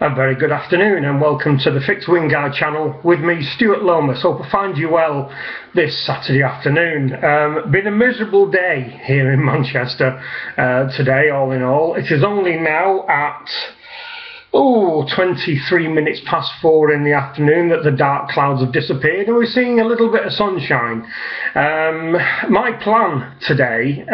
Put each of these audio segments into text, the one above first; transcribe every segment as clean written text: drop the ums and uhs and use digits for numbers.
A very good afternoon and welcome to the Fixed Wing Guide channel with me, Stuart Lomas. Hope I find you well this Saturday afternoon. Been a miserable day here in Manchester today, all in all. It is only now at 23 minutes past 4 in the afternoon that the dark clouds have disappeared and we're seeing a little bit of sunshine. My plan today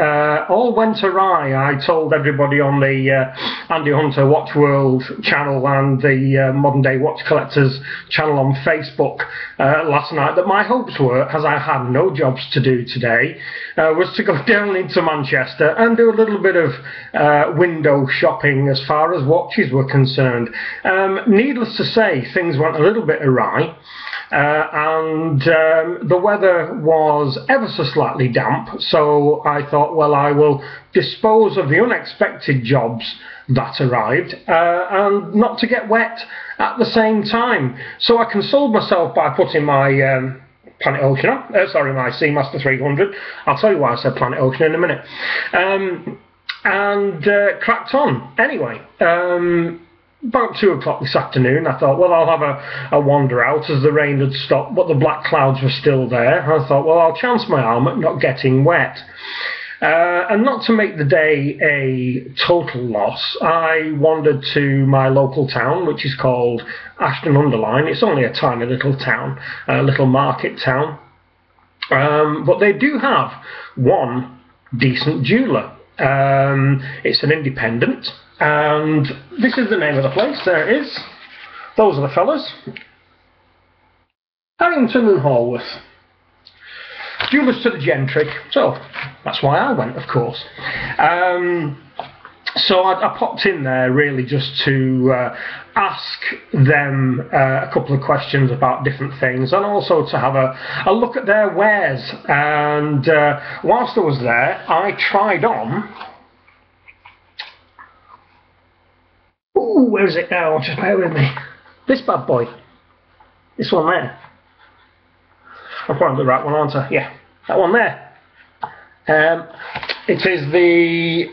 all went awry. I told everybody on the Andy Hunter Watch World channel and the Modern Day Watch Collectors channel on Facebook last night that my hopes were, as I had no jobs to do today, was to go down into Manchester and do a little bit of window shopping as far as watches were concerned. Needless to say, things went a little bit awry, and the weather was ever so slightly damp, so I thought, well, I will dispose of the unexpected jobs that arrived and not to get wet at the same time. So I consoled myself by putting my Planet Ocean on, my Seamaster 300. I'll tell you why I said Planet Ocean in a minute. And cracked on. Anyway, about 2 o'clock this afternoon, I thought, well, I'll have a wander out as the rain had stopped, but the black clouds were still there. I thought, well, I'll chance my arm at not getting wet. And not to make the day a total loss, I wandered to my local town, which is called Ashton-under-Lyne. It's only a tiny little town, a little market town. But they do have one decent jeweller. It's an independent, and this is the name of the place. There it is. Those are the fellas. Harrington and Haworth. Jewellers to the gentry. So that's why I went, of course. So I popped in there really just to ask them a couple of questions about different things, and also to have a look at their wares. And whilst I was there, I tried on. Ooh, where is it now? Just bear with me. This bad boy. This one there. I'm probably the right one, aren't I? Yeah, that one there. It is the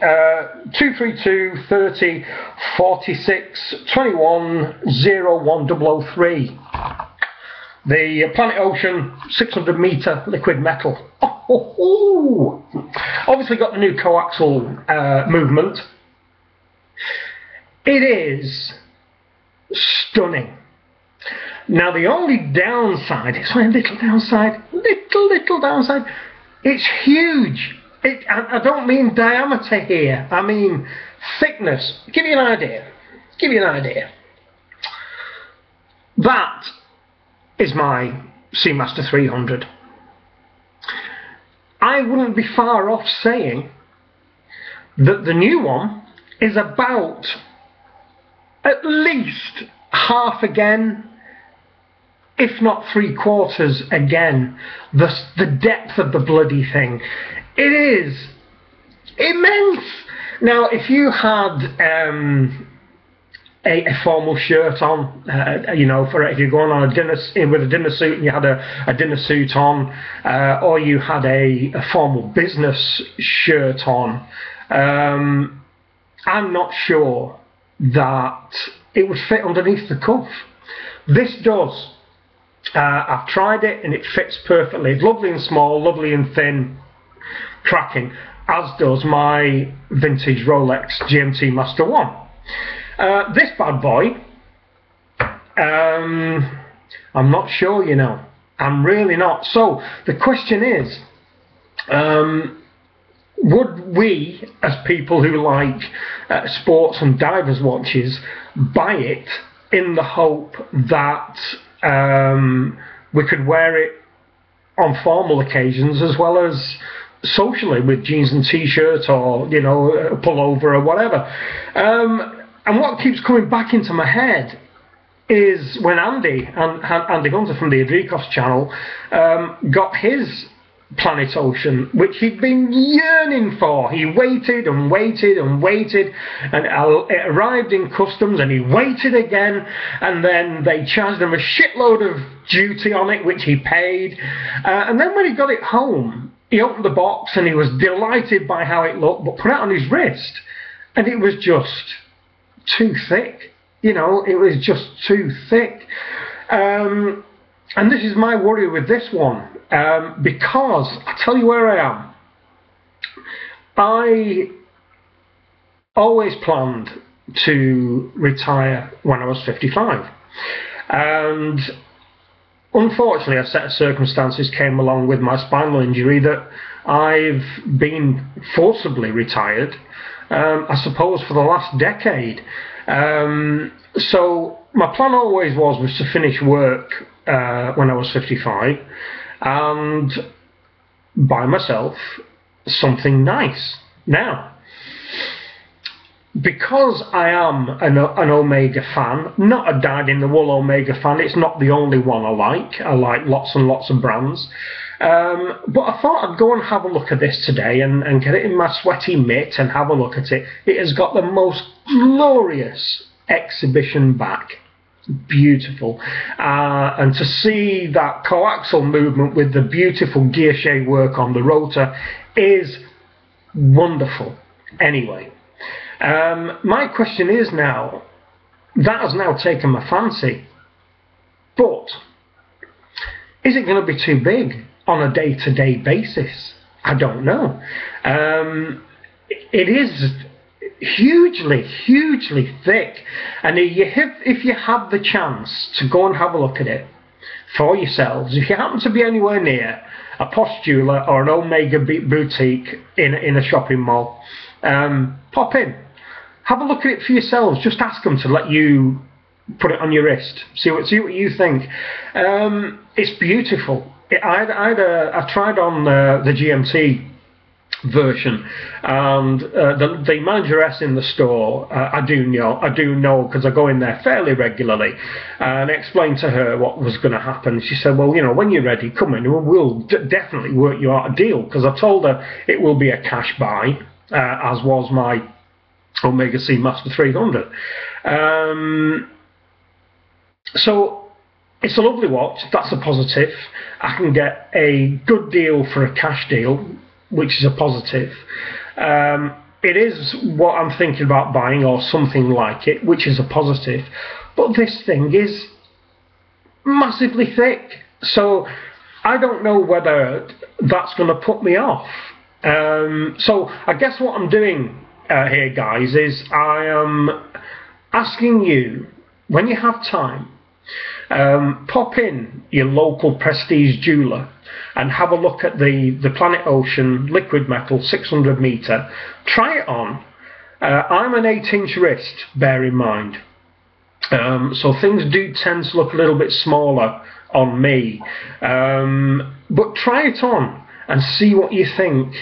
232 30 46 21 01 003. The Planet Ocean 600 metre liquid metal. Obviously got the new coaxial movement. It is stunning. Now the only downside, it's only a little downside, little downside, it's huge. I don't mean diameter here, I mean thickness. Give you an idea. That is my Seamaster 300. I wouldn't be far off saying that the new one is about at least half again, if not 3/4 again, the depth of the bloody thing. It is immense. Now, if you had a formal shirt on, you know, if you're going on a dinner with a dinner suit and you had a dinner suit on, or you had a formal business shirt on, I'm not sure that it would fit underneath the cuff. This does. I've tried it and it fits perfectly. It's lovely and small, lovely and thin, cracking, as does my vintage Rolex GMT Master 1. This bad boy, I'm not sure, you know. I'm really not. So the question is, would we, as people who like sports and divers watches, buy it in the hope that we could wear it on formal occasions as well as socially with jeans and t-shirt, or, you know, a pullover or whatever? And what keeps coming back into my head is when Andy Hunter from the Adrikos channel got his Planet Ocean, which he'd been yearning for. He waited and waited and waited, and it arrived in customs, and he waited again, and then they charged him a shitload of duty on it, which he paid, and then when he got it home, he opened the box and he was delighted by how it looked, but put it on his wrist and it was just too thick. you know, it was just too thick. And this is my worry with this one, because I tell you where I am. I always planned to retire when I was 55, and unfortunately a set of circumstances came along with my spinal injury that I've been forcibly retired, I suppose, for the last decade. So my plan always was to finish work when I was 55 and buy myself something nice. Now, because I am an Omega fan, not a dyed-in-the-wool Omega fan, it's not the only one I like lots and lots of brands, but I thought I'd go and have a look at this today and get it in my sweaty mitt and have a look at it. It has got the most glorious exhibition back. Beautiful, and to see that coaxial movement with the beautiful gear shade work on the rotor is wonderful. Anyway, my question is now, that has now taken my fancy, but is it going to be too big on a day-to-day basis? I don't know. It is hugely thick, and if you have the chance to go and have a look at it for yourselves, if you happen to be anywhere near a posh jeweler or an Omega boutique in a shopping mall, pop in, have a look at it for yourselves. Just ask them to let you put it on your wrist, see what you think. It's beautiful. I tried on the GMT version, and the manageress in the store, I do know because I go in there fairly regularly, and I explained to her what was going to happen. She said, well, you know, when you're ready, come in and we'll definitely work you out a deal, because I told her it will be a cash buy, as was my Omega Seamaster 300. So it's a lovely watch, that's a positive. I can get a good deal for a cash deal, which is a positive. It is what I'm thinking about buying, or something like it, which is a positive. But this thing is massively thick, so I don't know whether that's going to put me off. So I guess what I'm doing here, guys, is I am asking you, when you have time, pop in your local prestige jeweler and have a look at the Planet Ocean liquid metal 600 meter. Try it on. I'm an 8-inch wrist, bear in mind, so things do tend to look a little bit smaller on me, but try it on and see what you think.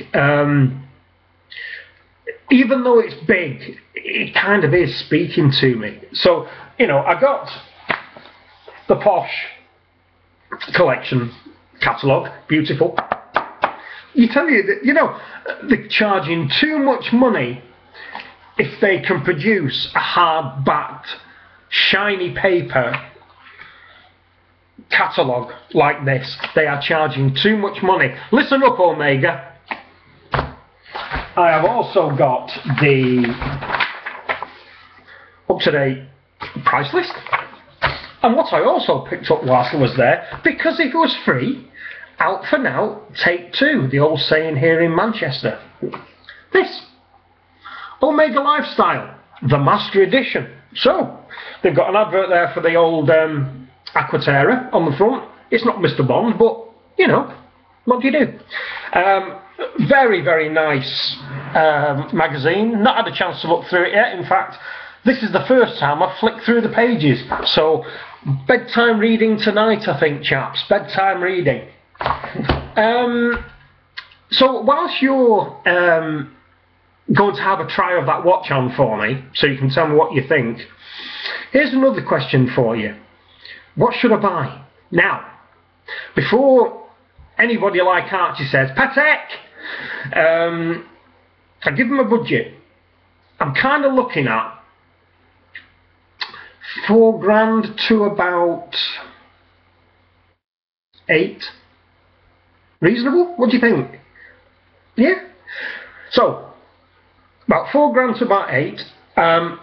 Even though it's big, it kind of is speaking to me. So, you know, I got the Posh collection catalogue, beautiful. You tell you that, you know, they're charging too much money if they can produce a hard-backed, shiny paper catalogue like this. They are charging too much money. Listen up, Omega. I have also got the up-to-date price list. And what I also picked up whilst I was there, because if it was free, out for now, take two, the old saying here in Manchester. This Omega Lifestyle, the Master Edition. So, they've got an advert there for the old Aquaterra on the front. It's not Mr. Bond, but, you know, what do you do? Very, very nice magazine. Not had a chance to look through it yet. In fact, this is the first time I've flicked through the pages. So, bedtime reading tonight, I think, chaps. Bedtime reading. So, whilst you're going to have a try of that watch on for me, so you can tell me what you think, here's another question for you. What should I buy? Now, before anybody like Archie says, Patek! I give them a budget. I'm kind of looking at £4,000 to about 8. Reasonable? What do you think? Yeah? So, about £4,000 to about 8. I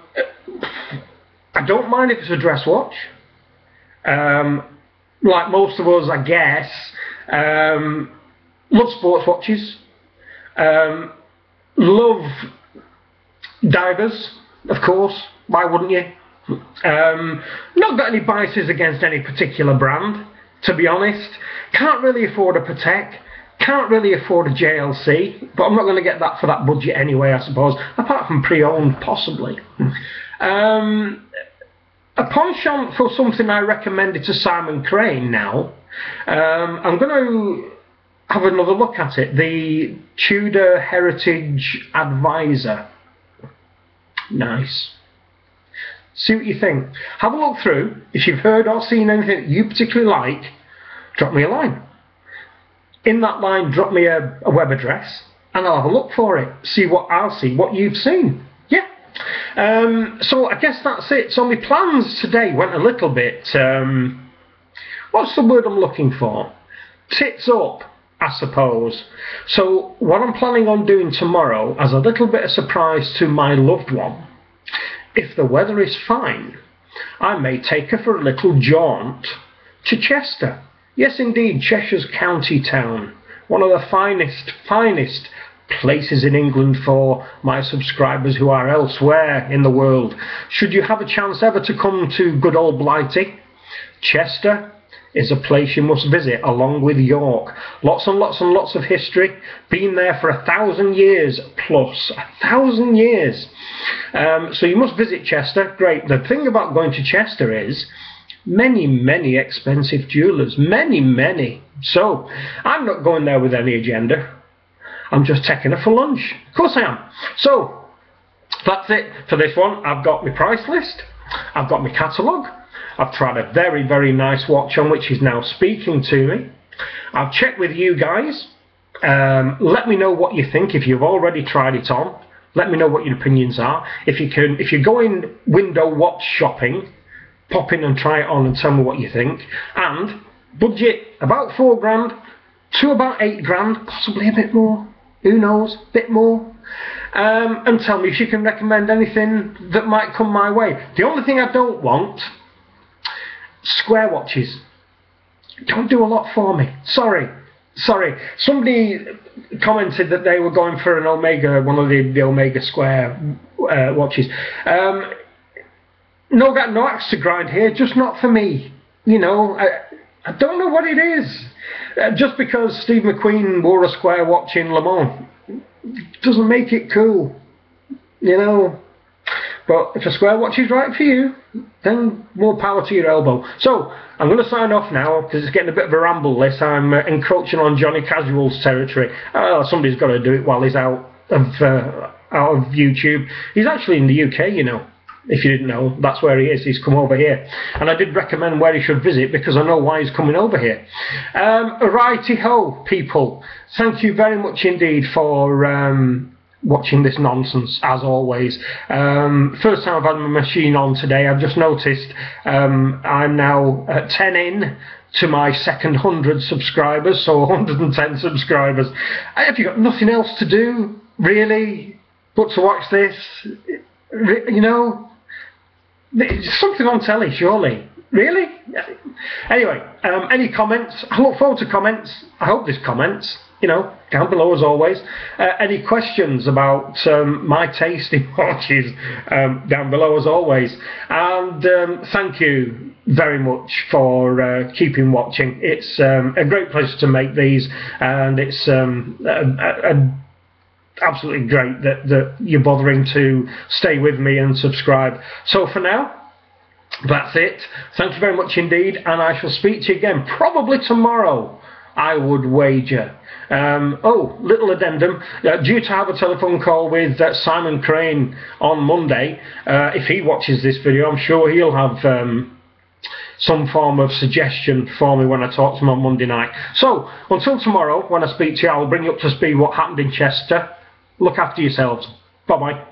don't mind if it's a dress watch. Like most of us, I guess, love sports watches, love divers, of course, why wouldn't you? Not got any biases against any particular brand, to be honest. Can't really afford a Patek, can't really afford a JLC, but I'm not going to get that for that budget anyway, I suppose, apart from pre-owned, possibly. A penchant for something I recommended to Simon Crane now. I'm going to have another look at it. The Tudor Heritage Advisor. Nice. See what you think. Have a look through. If you've heard or seen anything that you particularly like, drop me a line. In that line, drop me a web address, and I'll have a look for it. See what I'll see, what you've seen. Yeah. So I guess that's it. So my plans today went a little bit, what's the word I'm looking for? Tits up, I suppose. So what I'm planning on doing tomorrow, as a little bit of surprise to my loved one, if the weather is fine, I may take her for a little jaunt to Chester. Yes indeed, Cheshire's county town. One of the finest places in England for my subscribers who are elsewhere in the world. Should you have a chance ever to come to good old Blighty, Chester is a place you must visit, along with York. Lots and lots and lots of history. Been there for 1,000 years plus. 1,000 years. So you must visit Chester. Great. The thing about going to Chester is many expensive jewellers. Many. So I'm not going there with any agenda. I'm just taking her for lunch. Of course I am. So that's it for this one. I've got my price list. I've got my catalogue. I've tried a very nice watch on, which is now speaking to me. I've checked with you guys. Let me know what you think. If you've already tried it on, let me know what your opinions are. If you're going window watch shopping, pop in and try it on and tell me what you think. And budget about £4,000 to about £8,000, possibly a bit more. Who knows? Bit more. And tell me if you can recommend anything that might come my way. The only thing I don't want, square watches. Don't do a lot for me. Sorry. Somebody commented that they were going for an Omega, one of the Omega Square watches. No axe to grind here, just not for me. You know, I don't know what it is. Just because Steve McQueen wore a square watch in Le Mans doesn't make it cool. You know. But if a square watch is right for you, then more power to your elbow. So, I'm going to sign off now, because it's getting a bit of a ramble this. I'm encroaching on Johnny Casual's territory. Somebody's got to do it while he's out of YouTube. He's actually in the UK, you know. If you didn't know, that's where he is. He's come over here. And I did recommend where he should visit, because I know why he's coming over here. Righty-ho, people. Thank you very much indeed for watching this nonsense, as always. First time I've had my machine on today. I've just noticed I'm now at 10 in to my second 100 subscribers, so 110 subscribers. Have you got nothing else to do, really, but to watch this? You know, it's something on telly, surely. Really? Anyway, any comments? I look forward to comments. I hope there's comments. You know, down below as always. Any questions about my taste in watches, down below as always. And thank you very much for keeping watching. It's a great pleasure to make these, and it's absolutely great that you're bothering to stay with me and subscribe. So for now, that's it. Thank you very much indeed, and I shall speak to you again probably tomorrow, I would wager. Little addendum, due to have a telephone call with Simon Crane on Monday. If he watches this video, I'm sure he'll have some form of suggestion for me when I talk to him on Monday night. So, until tomorrow, when I speak to you, I'll bring you up to speed what happened in Chester. Look after yourselves. Bye-bye.